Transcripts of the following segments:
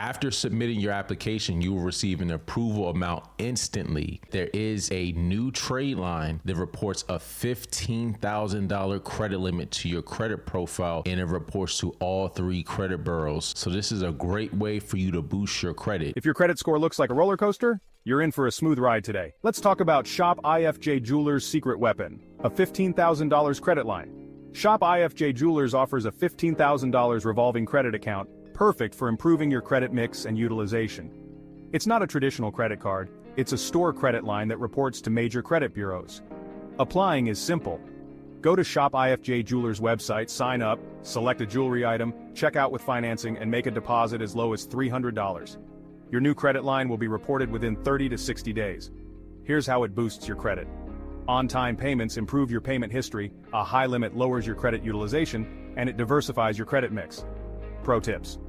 After submitting your application, you will receive an approval amount instantly. There is a new TRADLINE that reports a $15,000 credit limit to your credit profile, and it reports to all 3 credit bureaus. So this is a great way for you to boost your credit. If your credit score looks like a roller coaster, you're in for a smooth ride today. Let's talk about Shop IFJ Jewelers' secret weapon, a $15,000 credit line. Shop IFJ Jewelers offers a $15,000 revolving credit account, perfect for improving your credit mix and utilization. It's not a traditional credit card, it's a store credit line that reports to major credit bureaus. Applying is simple. Go to Shop IFJ Jewelers' website, sign up, select a jewelry item, check out with financing, and make a deposit as low as $300. Your new credit line will be reported within 30 to 60 days. Here's how it boosts your credit. On-time payments improve your payment history, a high limit lowers your credit utilization, and it diversifies your credit mix. Pro tips.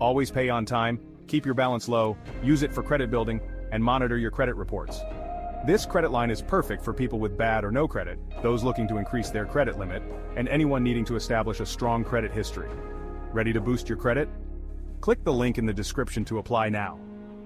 Always pay on time, keep your balance low, use it for credit building, and monitor your credit reports. This credit line is perfect for people with bad or no credit, those looking to increase their credit limit, and anyone needing to establish a strong credit history. Ready to boost your credit? Click the link in the description to apply now.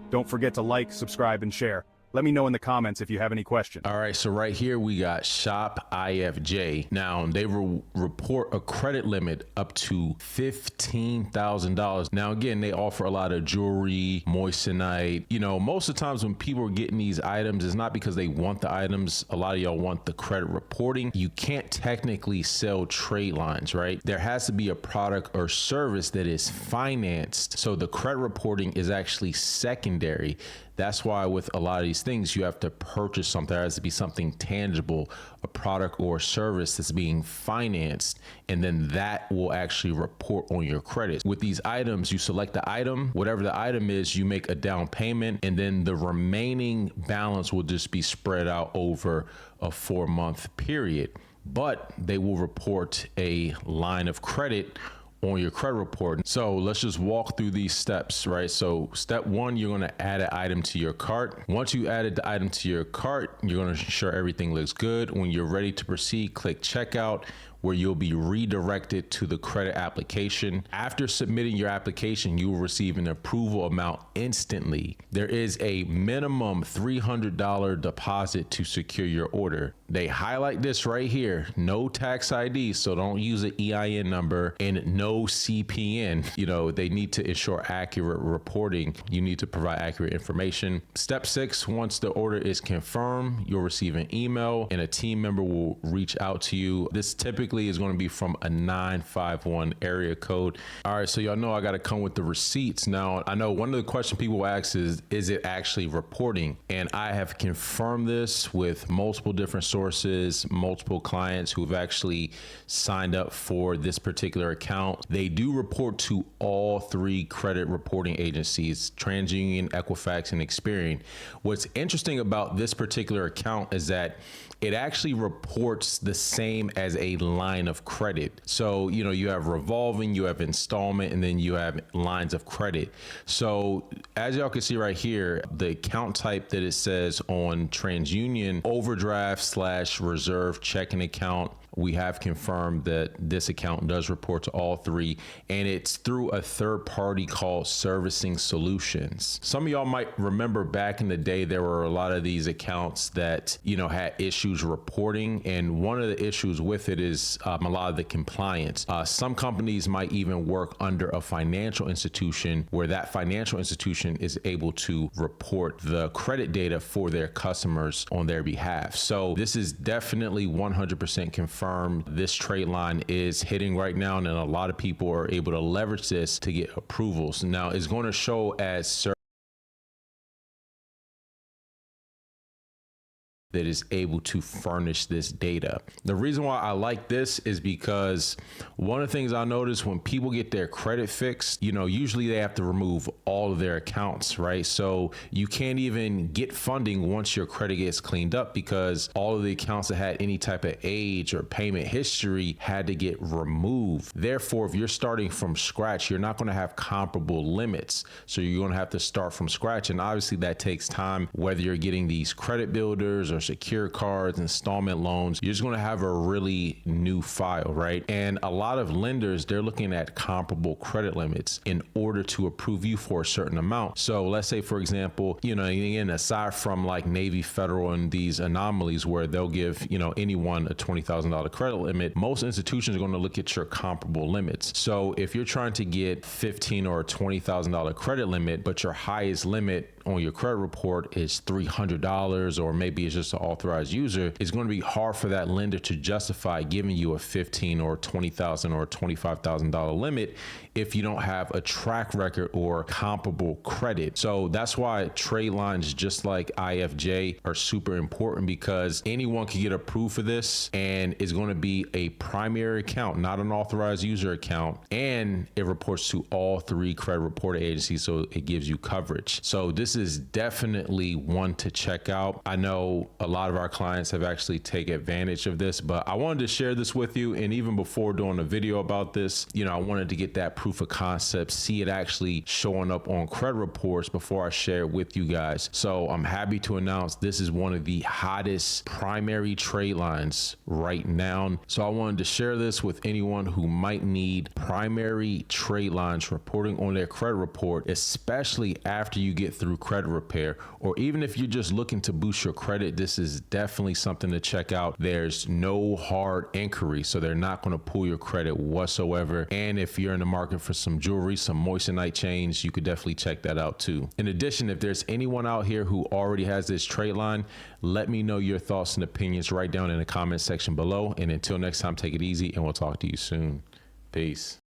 Don't forget to like, subscribe, and share. Let me know in the comments if you have any questions. All right, so right here we got Shop IFJ. Now they report a credit limit up to $15,000. Now again, they offer a lot of jewelry, moissanite. You know, most of the times when people are getting these items, it's not because they want the items. A lot of y'all want the credit reporting. You can't technically sell trade lines, right? There has to be a product or service that is financed. So the credit reporting is actually secondary. That's why with a lot of these things, you have to purchase something. There has to be something tangible, a product or a service that's being financed, and then that will actually report on your credit. With these items, you select the item, whatever the item is, you make a down payment, and then the remaining balance will just be spread out over a 4-month period. But they will report a line of credit on your credit report. So let's just walk through these steps, right? So step 1, you're going to add an item to your cart. Once you added the item to your cart, you're going to ensure everything looks good. When you're ready to proceed, click checkout, where you'll be redirected to the credit application. After submitting your application, you will receive an approval amount instantly. There is a minimum $300 deposit to secure your order. They highlight this right here, no tax ID, so don't use an EIN number, and no CPN. You know, they need to ensure accurate reporting. You need to provide accurate information. Step 6, once the order is confirmed, you'll receive an email and a team member will reach out to you. This typically is going to be from a 951 area code. All right, so y'all know I got to come with the receipts. Now, I know one of the questions people ask is it actually reporting? And I have confirmed this with multiple different sources, multiple clients who've actually signed up for this particular account. They do report to all 3 credit reporting agencies, TransUnion, Equifax, and Experian. What's interesting about this particular account is that it actually reports the same as a line of credit. So, you know, you have revolving, you have installment, and then you have lines of credit. So as y'all can see right here, the account type that it says on TransUnion, overdraft/reserve checking account, we have confirmed that this account does report to all 3, and it's through a third party called Servicing Solutions. Some of y'all might remember back in the day, there were a lot of these accounts that, you know, had issues reporting, and one of the issues with it is a lot of the compliance. Some companies might even work under a financial institution where that financial institution is able to report the credit data for their customers on their behalf. So this is definitely 100% confirmed. This trade line is hitting right now, and a lot of people are able to leverage this to get approvals. Now it's going to show as that is able to furnish this data. The reason why I like this is because one of the things I notice when people get their credit fixed, you know, usually they have to remove all of their accounts, right? So you can't even get funding once your credit gets cleaned up because all of the accounts that had any type of age or payment history had to get removed. Therefore, if you're starting from scratch, you're not going to have comparable limits. So you're going to have to start from scratch. And obviously that takes time, whether you're getting these credit builders or secured cards, installment loans, you're just going to have a really new file, right? And a lot of lenders, they're looking at comparable credit limits in order to approve you for a certain amount. So let's say, for example, again, aside from like Navy Federal and these anomalies where they'll give, anyone a $20,000 credit limit, most institutions are going to look at your comparable limits. So if you're trying to get $15,000 or $20,000 credit limit, but your highest limit on your credit report is $300, or maybe it's just an authorized user, it's going to be hard for that lender to justify giving you a $15,000 or $20,000 or $25,000 limit if you don't have a track record or comparable credit. So that's why trade lines just like IFJ are super important, because anyone can get approved for this, and it's going to be a primary account, not an authorized user account, and it reports to all 3 credit reporting agencies, so it gives you coverage. So this is definitely one to check out. I know a lot of our clients have actually taken advantage of this, but I wanted to share this with you. And even before doing a video about this, I wanted to get that proof of concept, see it actually showing up on credit reports before I share it with you guys. So I'm happy to announce this is one of the hottest primary trade lines right now. So I wanted to share this with anyone who might need primary trade lines reporting on their credit report, especially after you get through credit repair, or even if you're just looking to boost your credit. This is definitely something to check out. There's no hard inquiry, so they're not going to pull your credit whatsoever. And if you're in the market for some jewelry, some moissanite chains, you could definitely check that out too. In addition, if there's anyone out here who already has this trade line, let me know your thoughts and opinions right down in the comment section below. And until next time, take it easy, and we'll talk to you soon. Peace.